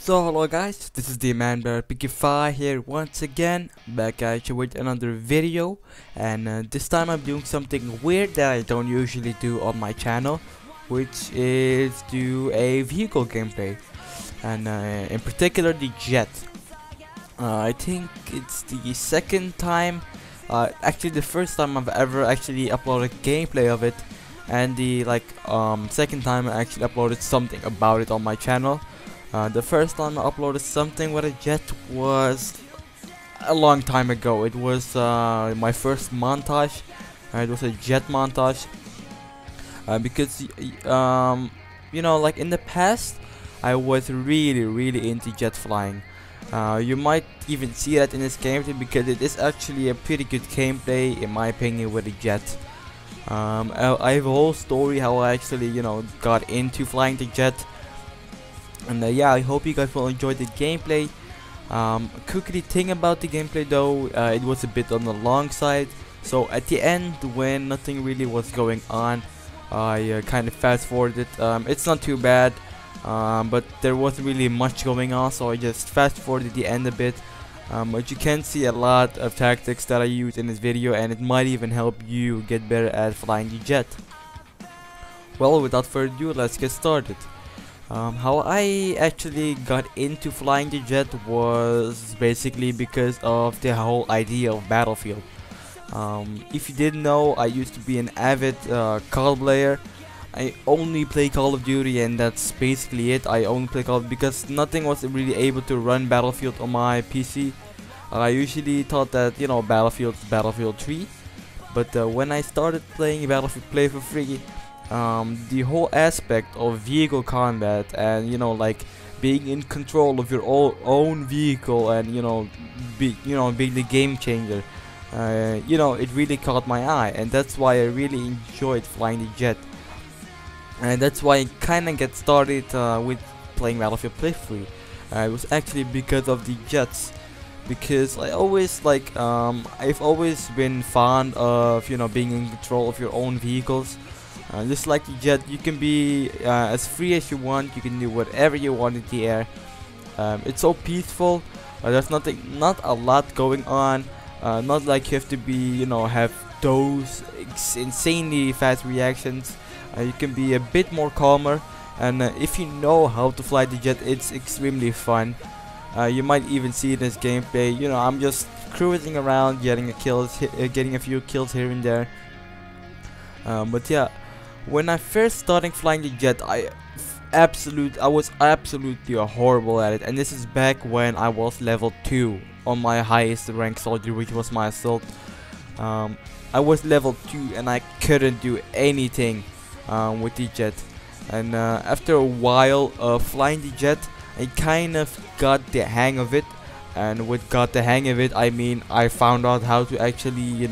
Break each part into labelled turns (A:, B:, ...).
A: So hello guys, this is TheMBP4F here once again, back at you with another video, and this time I'm doing something weird that I don't usually do on my channel, which is do a vehicle gameplay, and in particular the jet. I think it's the second time, actually the first time I've ever actually uploaded gameplay of it, and the second time I actually uploaded something about it on my channel. The first time I uploaded something with a jet was a long time ago. It was my first montage. It was a jet montage because you know, like in the past I was really into jet flying. You might even see that in this gameplay because it is actually a pretty good gameplay in my opinion with a jet. I have a whole story how I actually got into flying the jet. And yeah, I hope you guys will enjoy the gameplay. Quickly thing about the gameplay though, it was a bit on the long side. So at the end, when nothing really was going on, I kind of fast forwarded. It's not too bad, but there wasn't really much going on, so I just fast forwarded the end a bit. But you can see a lot of tactics that I use in this video, and it might even help you get better at flying the jet. Well, without further ado, let's get started. How I actually got into flying the jet was basically because of the whole idea of Battlefield. If you didn't know, I used to be an avid COD player. I only play Call of Duty, and that's basically it. I only play Call of Duty because nothing was really able to run Battlefield on my PC. I usually thought that Battlefield's Battlefield 3, but when I started playing Battlefield Play for free, the whole aspect of vehicle combat and like being in control of your own vehicle and being the game changer, it really caught my eye, and that's why I really enjoyed flying the jet, and that's why I kinda get started with playing Battlefield Play Free. It was actually because of the jets, because I always I've always been fond of being in control of your own vehicles. Just like the jet, you can be as free as you want. You can do whatever you want in the air. It's so peaceful. There's not a lot going on. Not like you have to be, have those insanely fast reactions. You can be a bit more calmer, and if you know how to fly the jet, it's extremely fun. You might even see in this gameplay. I'm just cruising around, getting a few kills here and there. But yeah. When I first started flying the jet, I was absolutely horrible at it, and this is back when I was level 2 on my highest rank soldier, which was my assault. I was level 2 and I couldn't do anything with the jet, and after a while of flying the jet, I kind of got the hang of it. And with got the hang of it, I mean I found out how to actually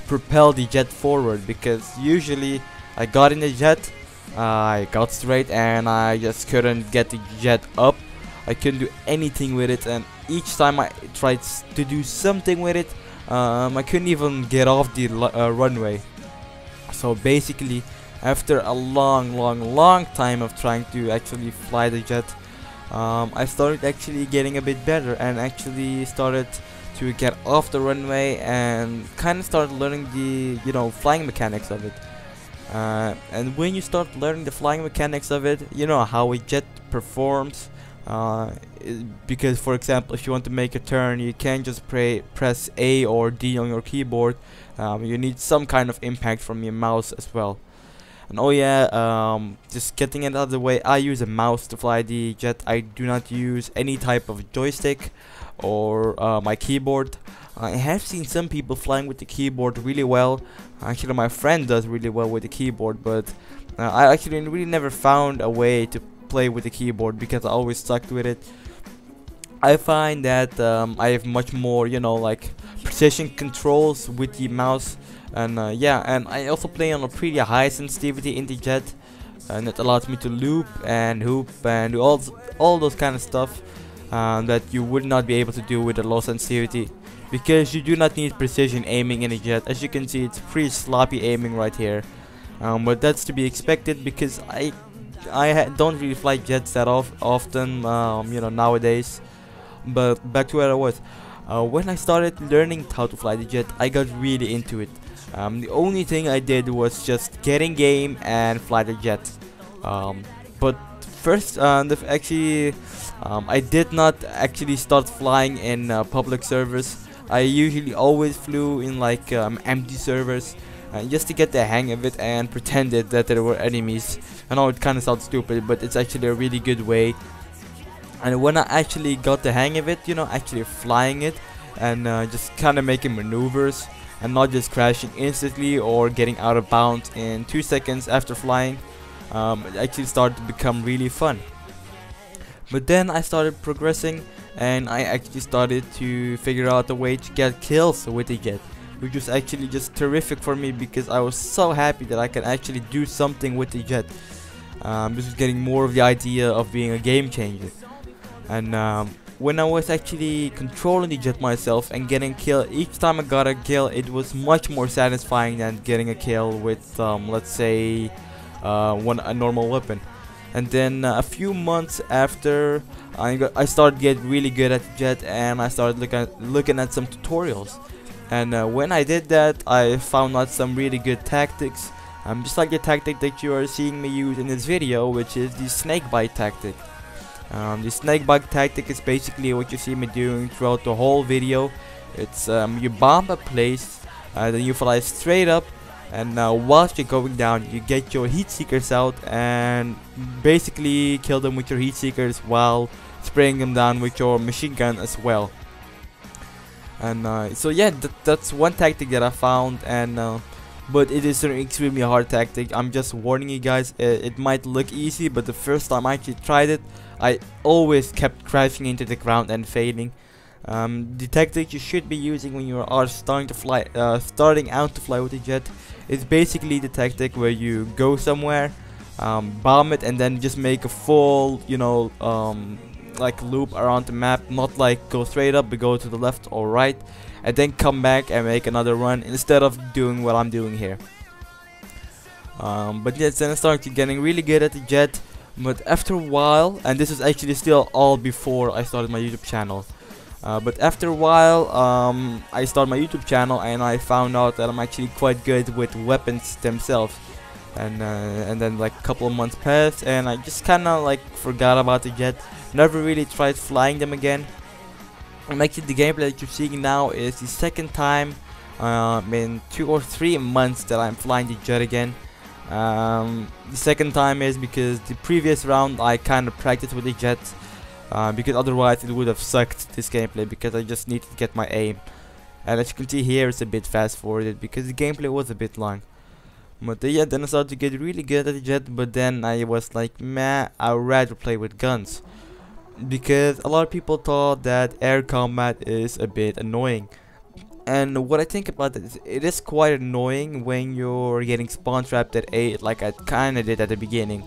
A: propel the jet forward, because usually I got in the jet, I got straight, and I just couldn't get the jet up. I couldn't do anything with it, and each time I tried to do something with it, I couldn't even get off the runway. So basically, after a long time of trying to actually fly the jet, I started actually getting a bit better, and actually started to get off the runway and kind of started learning the flying mechanics of it. And when you start learning the flying mechanics of it, how a jet performs, because for example, if you want to make a turn, you can't just press A or D on your keyboard. You need some kind of impact from your mouse as well. And oh yeah, just getting it out of the way, I use a mouse to fly the jet. I do not use any type of joystick or my keyboard. I have seen some people flying with the keyboard really well. Actually, my friend does really well with the keyboard, but I actually really never found a way to play with the keyboard because I always stuck with it. I find that I have much more, precision controls with the mouse, and yeah, and I also play on a pretty high sensitivity in the jet, and it allows me to loop and hoop and do all those kind of stuff that you would not be able to do with a low sensitivity, because you do not need precision aiming in a jet. As you can see, it's pretty sloppy aiming right here, but that's to be expected because I don't really fly jets that often, you know, nowadays. But back to where I was. When I started learning how to fly the jet, I got really into it. The only thing I did was just get in game and fly the jet. But first, I did not actually start flying in public servers. I usually always flew in like empty servers, just to get the hang of it and pretended that there were enemies. I know it kind of sounds stupid, but it's actually a really good way. And when I actually got the hang of it, you know, actually flying it and just kind of making maneuvers and not just crashing instantly or getting out of bounds in 2 seconds after flying, it actually started to become really fun. But then I started progressing and I actually started to figure out a way to get kills with the jet, which was actually just terrific for me because I was so happy that I can actually do something with the jet. This was getting more of the idea of being a game changer. And when I was actually controlling the jet myself and getting a kill, each time I got a kill, it was much more satisfying than getting a kill with, let's say, a normal weapon. And then a few months after, I started getting really good at the jet, and I started looking at some tutorials. And when I did that, I found out some really good tactics, just like the tactic that you are seeing me use in this video, which is the snake bite tactic. The snake bite tactic is basically what you see me doing throughout the whole video. It's you bomb a place, then you fly straight up, and whilst you're going down, you get your heat seekers out and basically kill them with your heat seekers while spraying them down with your machine gun as well. And so yeah, that's one tactic that I found, and but it is an extremely hard tactic. I'm just warning you guys, it might look easy, but the first time I actually tried it, I always kept crashing into the ground and failing. The tactic you should be using when you are starting out to fly with a jet is basically the tactic where you go somewhere, bomb it, and then just make a full, you know, like loop around the map. Not like go straight up, but go to the left or right, and then come back and make another run instead of doing what I'm doing here. But yes, then I started getting really good at the jet. But after a while, and this is actually still all before I started my YouTube channel, but after a while, I started my YouTube channel and I found out that I'm actually quite good with weapons themselves. And then like a couple of months passed and I just kind of like forgot about the jet, never really tried flying them again. And actually the gameplay that you're seeing now is the second time in 2 or 3 months that I'm flying the jet again. The second time is because the previous round I kind of practiced with the jet, because otherwise it would have sucked this gameplay, because I just needed to get my aim. And as you can see here, it's a bit fast forwarded because the gameplay was a bit long. But yeah, then I started to get really good at the jet, but then I was like, meh, I'd rather play with guns, because a lot of people thought that air combat is a bit annoying. And what I think about it is, it is quite annoying when you're getting spawn trapped at A, like I kinda did at the beginning.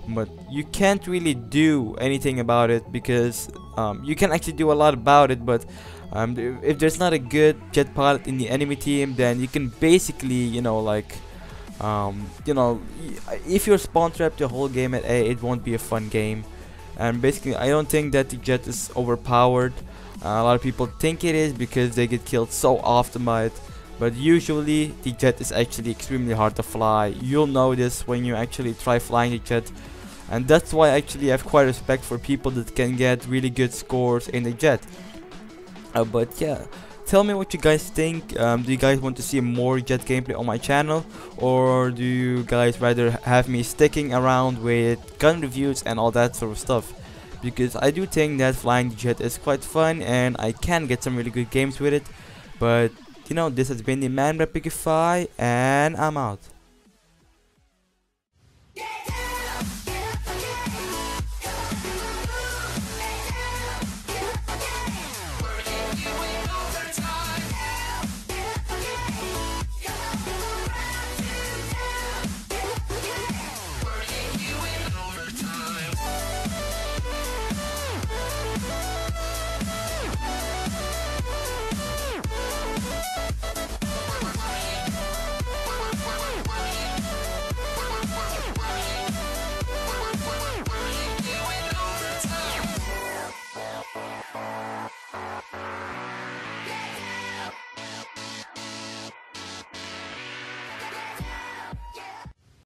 A: But you can't really do anything about it, because you can actually do a lot about it, but if there's not a good jet pilot in the enemy team, then you can basically, you know, like, if you're spawn trapped the whole game at A, it won't be a fun game. And basically, I don't think that the jet is overpowered. A lot of people think it is because they get killed so often by it, but usually the jet is actually extremely hard to fly. You'll know this when you actually try flying the jet, and that's why I actually have quite respect for people that can get really good scores in the jet. But yeah, tell me what you guys think. Do you guys want to see more jet gameplay on my channel, or do you guys rather have me sticking around with gun reviews and all that sort of stuff? Because I do think that flying the jet is quite fun and I can get some really good games with it. But you know, this has been the man BFP4F, and I'm out.